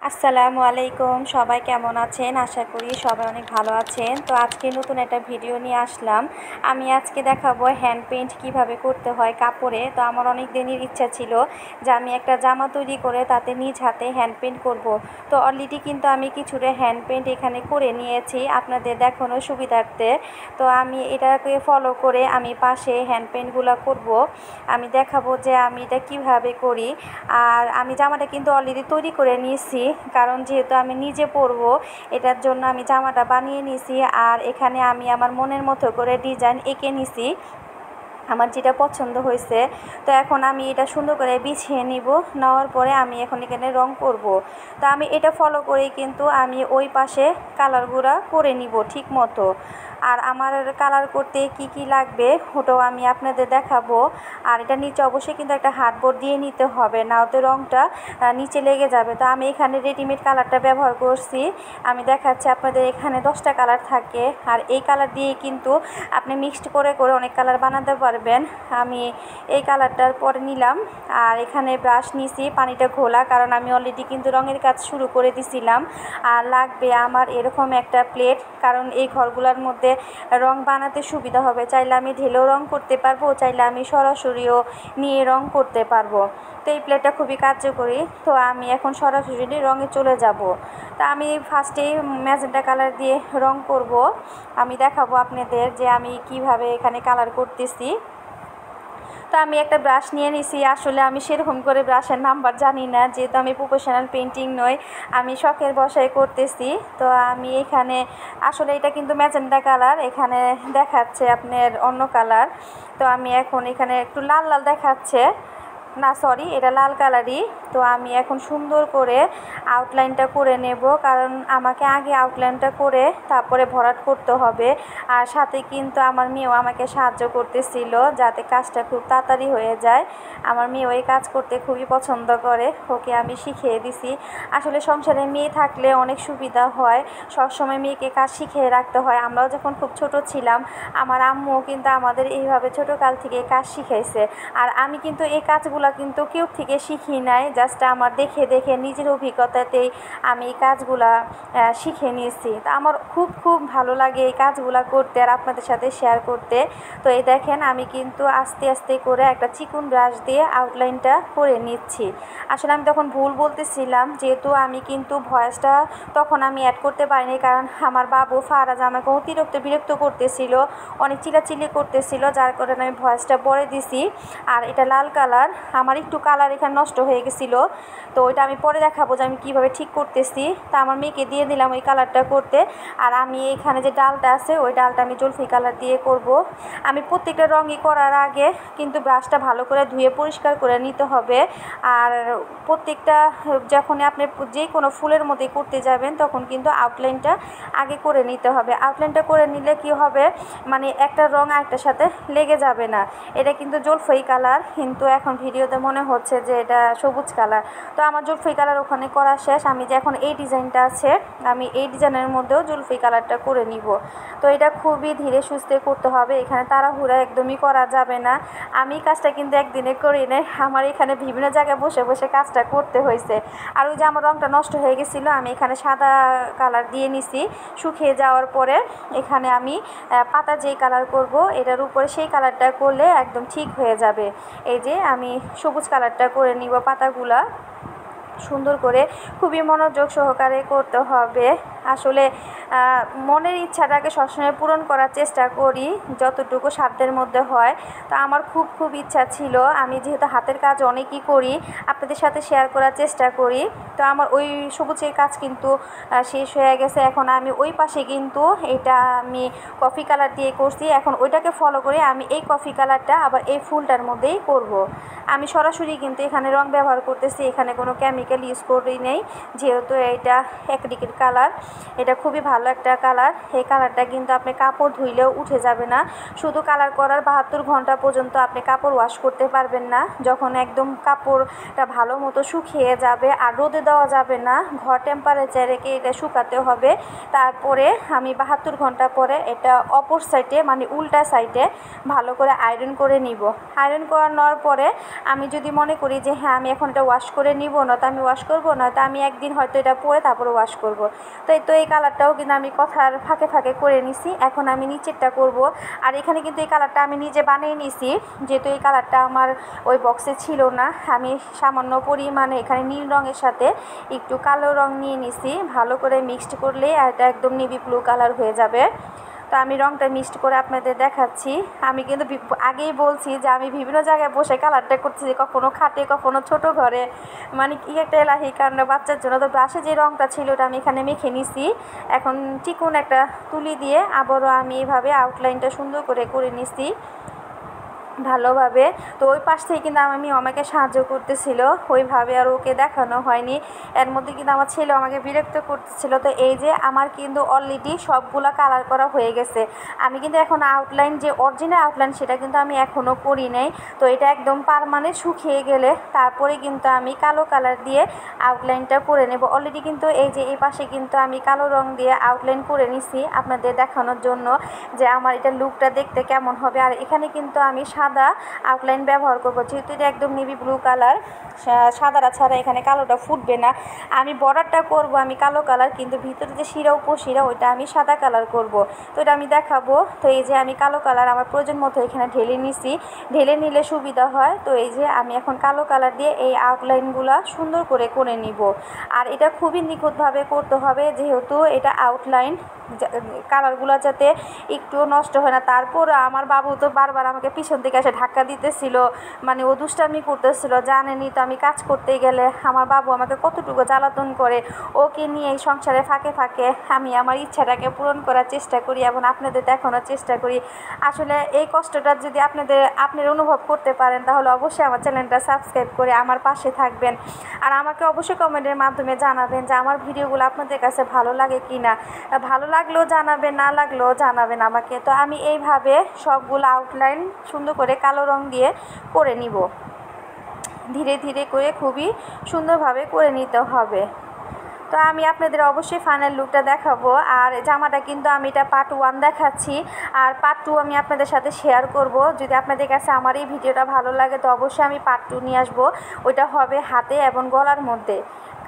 আসসালামু আলাইকুম, সবাই কেমন আছেন? আশা করি সবাই অনেক ভালো আছেন। তো আজকে নতুন একটা ভিডিও নিয়ে আসলাম। আমি আজকে দেখাবো হ্যান্ড পেইন্ট কীভাবে করতে হয় কাপড়ে। তো আমার অনেক দিনের ইচ্ছা ছিল যে আমি একটা জামা তৈরি করে তাতে নিজ হাতে হ্যান্ড পেইন্ট করব। তো অলরেডি কিন্তু আমি কিছুটা হ্যান্ড পেইন্ট এখানে করে নিয়েছি আপনাদের দেখানোর সুবিধার্থে। তো আমি এটাকে ফলো করে আমি পাশে হ্যান্ড পেইন্টগুলো করব। আমি দেখাবো যে আমি এটা কিভাবে করি। আর আমি জামাটা কিন্তু অলরেডি তৈরি করে নিয়েছি, কারণ যেহেতু আমি নিজে পরবো এটার জন্য আমি জামাটা বানিয়ে নিয়েছি। আর এখানে আমি আমার মনের মতো করে ডিজাইন এঁকে নিয়েছি, আমার যেটা পছন্দ হয়েছে। তো এখন আমি এটা সুন্দর করে বিছিয়ে নিব, নেওয়ার পরে আমি এখন এখানে রং করব। তো আমি এটা ফলো করেই কিন্তু আমি ওই পাশে কালারগুলো করে নিব ঠিক মতো। আর আমার কালার করতে কি কি লাগবে ওটাও আমি আপনাদের দেখাবো। আর এটা নিচে অবশ্যই কিন্তু একটা হার্ডবোর্ড দিয়ে নিতে হবে, না ওতে রংটা নিচে লেগে যাবে। তো আমি এখানে রেডিমেড কালারটা ব্যবহার করছি। আমি দেখাচ্ছি আপনাদের, এখানে 10টা কালার থাকে, আর এই কালার দিয়ে কিন্তু আপনি মিক্সড করে করে অনেক কালার বানাতে পারবেন। আমি এই কালারটার পরে নিলাম, আর এখানে ব্রাশ নিয়েছি পানিটা ঘোলা, কারণ আমি অলরেডি কিন্তু রঙের কাজ শুরু করে দিছিলাম। আর লাগবে আমার এরকম একটা প্লেট, কারণ এই ঘরগুলোর মধ্যে রং বানাতে সুবিধা হবে। চাইলে আমি ঢেলেও রং করতে পারবো, চাইলে আমি সরাসরিও নিয়ে রং করতে পারবো। তো এই প্লেটটা খুবই কার্যকরী। তো আমি এখন সরাসরি রঙে চলে যাব। তা আমি ফার্স্টেই ম্যাজেন্টা কালার দিয়ে রং করব। আমি দেখাবো আপনাদের যে আমি কিভাবে এখানে কালার করতেছি। তো আমি একটা ব্রাশ নিয়ে নিছি। আসলে আমি সেরকম করে ব্রাশের নাম্বার জানি না, যেহেতু আমি প্রফেশনাল পেইন্টিং নই, আমি শখের বশায় করতেছি। তো আমি এখানে আসলে এটা কিন্তু ম্যাজেন্টা কালার, এখানে দেখাচ্ছে আপনার অন্য কালার। তো আমি এখন এখানে একটু লাল লাল দেখাচ্ছে, না সরি, এটা লাল কালারই। তো আমি এখন সুন্দর করে আউটলাইনটা করে নেব, কারণ আমাকে আগে আউটলাইনটা করে তারপরে ভরাট করতে হবে। আর সাথে কিন্তু আমার মেয়েও আমাকে সাহায্য করতেছিল যাতে কাজটা খুব তাড়াতাড়ি হয়ে যায়। আমার মেয়েও এই কাজ করতে খুবই পছন্দ করে, ওকে আমি শিখিয়ে দিছি। আসলে সংসারে মেয়ে থাকলে অনেক সুবিধা হয়, সবসময় মেয়েকে কাজ শিখিয়ে রাখতে হয়। আমরাও যখন খুব ছোট ছিলাম, আমার আম্মুও কিন্তু আমাদের এইভাবে ছোটোকাল থেকে কাজ শিখাইছে। আর আমি কিন্তু এই কাজগুলো কিন্তু কেউ থেকে শিখি নাই, জাস্ট আমার দেখে দেখে নিজের অভিজ্ঞতাতেই আমি এই কাজগুলা শিখে নিয়েছি। তা আমার খুব খুব ভালো লাগে এই কাজগুলা করতে আর আপনাদের সাথে শেয়ার করতে। তো এই দেখেন আমি কিন্তু আস্তে আস্তে করে একটা চিকন ব্রাশ দিয়ে আউটলাইনটা করে নিচ্ছি। আসলে আমি তখন ভুল বলতেছিলাম, যেহেতু আমি কিন্তু ভয়েসটা তখন আমি অ্যাড করতে পারিনি, কারণ আমার বাবু ফারাজ আমাকে অতিরিক্ত বিরক্ত করতেছিল, অনেক চিল্লাচিল্লি করতেছিল, যার কারণে আমি ভয়েসটা পরে দিছি। আর এটা লাল কালার, আমার একটু কালার এখানে নষ্ট হয়ে গেছিলো, তো ওইটা আমি পরে দেখাবো যে আমি কীভাবে ঠিক করতেছি। তা আমার মেয়েকে দিয়ে দিলাম ওই কালারটা করতে। আর আমি এখানে যে ডালটা আছে ওই ডালটা আমি জলফি কালার দিয়ে করব। আমি প্রত্যেকটা রঙই করার আগে কিন্তু ব্রাশটা ভালো করে ধুয়ে পরিষ্কার করে নিতে হবে। আর প্রত্যেকটা যখনই আপনি যে কোনো ফুলের মধ্যে করতে যাবেন তখন কিন্তু আউটলাইনটা আগে করে নিতে হবে। আউটলাইনটা করে নিলে কি হবে, মানে একটা রঙ আরেকটার সাথে লেগে যাবে না। এটা কিন্তু জলফি কালার, কিন্তু এখন ভিডিওতে মনে হচ্ছে যে এটা সবুজ কালার। তো আমার জলফি কালার ওখানে করা শেষ। আমি যে এখন এই ডিজাইনটা আছে, আমি এই ডিজাইনের মধ্যেও জলফি কালারটা করে নিব। তো এটা খুবই ধীরে সুস্থে করতে হবে, এখানে তাড়াহুড়া একদমই করা যাবে না। আমি কাজটা কিন্তু একদিনে করি নাই, আমার এখানে বিভিন্ন জায়গায় বসে বসে কাজটা করতে হয়েছে। আর ওই যে আমার রঙটা নষ্ট হয়ে গেছিলো, আমি এখানে সাদা কালার দিয়ে নিছি। শুকিয়ে যাওয়ার পরে এখানে আমি পাতা যেই কালার করব এটার উপরে সেই কালারটা করলে একদম ঠিক হয়ে যাবে। এই যে আমি সবুজ কালারটা করে নিব, পাতাগুলা সুন্দর করে খুবই মনোযোগ সহকারে করতে হবে। আসলে মনের ইচ্ছাটাকে সবসময় পূরণ করার চেষ্টা করি যতটুকু সাধ্যের মধ্যে হয়। তো আমার খুব খুব ইচ্ছা ছিল, আমি যেহেতু হাতের কাজ অনেকই করি, আপনাদের সাথে শেয়ার করার চেষ্টা করি। তো আমার ওই সবুজের কাজ কিন্তু শেষ হয়ে গেছে। এখন আমি ওই পাশে কিন্তু এটা আমি কফি কালার দিয়ে করছি, এখন ওইটাকে ফলো করে আমি এই কফি কালারটা আবার এই ফুলটার মধ্যেই করব। আমি সরাসরি কিন্তু এখানে রং ব্যবহার করতেছি, এখানে কোনো কেমিক্যাল ইউজ করি নেই, যেহেতু এটা অ্যাক্রিলিক কালার। এটা খুবই ভালো একটা কালার, এই কালারটা কিন্তু আপনি কাপড় ধুইলেও উঠে যাবে না। শুধু কালার করার 72 ঘন্টা পর্যন্ত আপনি কাপড় ওয়াশ করতে পারবেন না, যখন একদম কাপড়টা ভালো মতো শুকিয়ে যাবে। আর রোদে দেওয়া যাবে না, ঘর টেম্পারেচারে রেখে এটা শুকাতে হবে। তারপরে আমি 72 ঘন্টা পরে এটা অপর সাইডে মানে উল্টা সাইডে ভালো করে আয়রন করে নিব। আয়রন করানোর পরে আমি যদি মনে করি যে হ্যাঁ আমি এখন এটা ওয়াশ করে নিব না, তো আমি আমি ওয়াশ করব, নয়তো আমি একদিন হয়তো এটা পরে তারপরে ওয়াশ করব। তো এই কালারটাও কিন্তু আমি কথার ফাঁকে ফাঁকে করে নিছি। এখন আমি নিচেরটা করব। আর এখানে কিন্তু এই কালারটা আমি নিজে বানিয়ে নিছি, যেহেতু এই কালারটা আমার ওই বক্সে ছিল না। আমি সামান্য পরিমাণে এখানে নীল রঙের সাথে একটু কালো রং নিয়ে নিছি, ভালো করে মিক্সড করলে এটা একদম নেভি ব্লু কালার হয়ে যাবে। তো আমি রংটা মিক্সড করে আপনাদের দেখাচ্ছি। আমি কিন্তু আগেই বলছি যে আমি বিভিন্ন জায়গায় বসে কালারটা করতেছি, কখনো খাটে কখনো ছোট ঘরে, মানে কি একটা এলাহি কারণে বাচ্চার জন্য। তো ব্রাশে যে রংটা ছিল ওটা আমি এখানে মেখে নিছি। এখন চিকন একটা তুলি দিয়ে আবারও আমি এইভাবে আউটলাইনটা সুন্দর করে নিছি ভালোভাবে। তো ওই পাশ থেকে কিন্তু আমি আমাকে সাহায্য করতেছিল, ওইভাবে আর ওকে দেখানো হয়নি। এর মধ্যে কিন্তু আমার ছেলে আমাকে বিরক্ত করতেছিল। তো এই যে আমার কিন্তু অলরেডি সবগুলো কালার করা হয়ে গেছে। আমি কিন্তু এখন আউটলাইন যে অরিজিনাল আউটলাইন সেটা কিন্তু আমি এখনও করি নাই। তো এটা একদম পার্মানেন্ট শুকিয়ে গেলে তারপরে কিন্তু আমি কালো কালার দিয়ে আউটলাইনটা করে নেব। অলরেডি কিন্তু এই যে এই পাশে কিন্তু আমি কালো রং দিয়ে আউটলাইন করে নিছি আপনাদের দেখানোর জন্য যে আমার এটা লুকটা দেখতে কেমন হবে। আর এখানে কিন্তু আমি সাদা আউটলাইন ব্যবহার করব, যেহেতু এটা একদম নেভি ব্লু কালার, সাদাটা ছাড়া এখানে কালোটা ফুটবে না। আমি বর্ডারটা করব আমি কালো কালার, কিন্তু ভিতরে যে শিরা উপশিরা ওইটা আমি সাদা কালার করব। তো এটা আমি দেখাবো। তো এই যে আমি কালো কালার আমার প্রয়োজন মতো এখানে ঢেলে নিছি, ঢেলে নিলে সুবিধা হয়। তো এই যে আমি এখন কালো কালার দিয়ে এই আউটলাইনগুলো সুন্দর করে নিব। আর এটা খুবই নিখুঁতভাবে করতে হবে, যেহেতু এটা আউটলাইন, কালারগুলো যাতে একটুও নষ্ট হয় না। তারপর আমার বাবু তো বারবার আমাকে পিছন থেকে এসে ধাক্কা দিতেছিল, মানে ও দুষ্টামি করতেছিল। জানেনই তো আমি কাজ করতে গেলে আমার বাবু আমাকে কতটুকু জ্বালাতন করে। ওকে নিয়ে এই সংসারে ফাঁকে ফাঁকে আমি আমার ইচ্ছাটাকে পূরণ করার চেষ্টা করি এবং আপনাদের দেখানোর চেষ্টা করি। আসলে এই কষ্টটা যদি আপনারা অনুভব করতে পারেন তাহলে অবশ্যই আমার চ্যানেলটা সাবস্ক্রাইব করে আমার পাশে থাকবেন। আর আমাকে অবশ্যই কমেন্টের মাধ্যমে জানাবেন যে আমার ভিডিওগুলো আপনাদের কাছে ভালো লাগে কি না। ভালো লাগলেও জানাবেন, না লাগলেও জানাবেন আমাকে। তো আমি এইভাবে সবগুলো আউটলাইন সুন্দর করে কালো রং দিয়ে করে নিব, ধীরে ধীরে করে খুবই সুন্দরভাবে করে নিতে হবে। তো আমি আপনাদের অবশ্যই ফাইনাল লুকটা দেখাবো। আর জামাটা কিন্তু আমি এটা পার্ট 1 দেখাচ্ছি, আর পার্ট 2 আমি আপনাদের সাথে শেয়ার করব। যদি আপনাদের কাছে আমার এই ভিডিওটা ভালো লাগে তো অবশ্যই আমি পার্ট 2 নিয়ে আসবো। ওইটা হবে হাতে এবং গলার মধ্যে,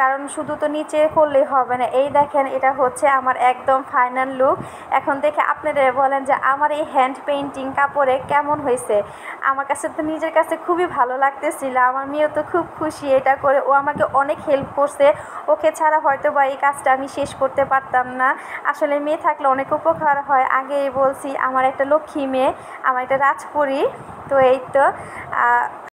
কারণ শুধু তো নিচে করলেই হবে না। এই দেখেন এটা হচ্ছে আমার একদম ফাইনাল লুক। এখন দেখে আপনারা বলেন যে আমার এই হ্যান্ড পেইন্টিং কাপড়ে কেমন হয়েছে। আমার কাছে তো নিজের কাছে খুবই ভালো লাগতেছিল, আমার মেয়েও তো খুব খুশি এটা করে। ও আমাকে অনেক হেল্প করছে, ওকে ছাড়া হয়তো বা এই কাজটা আমি শেষ করতে পারতাম না। আসলে মেয়ে থাকলে অনেক উপকার হয়। আগেই বলছি আমার একটা লক্ষ্মী মেয়ে, আমার একটা রাজপুরী। তো এই তো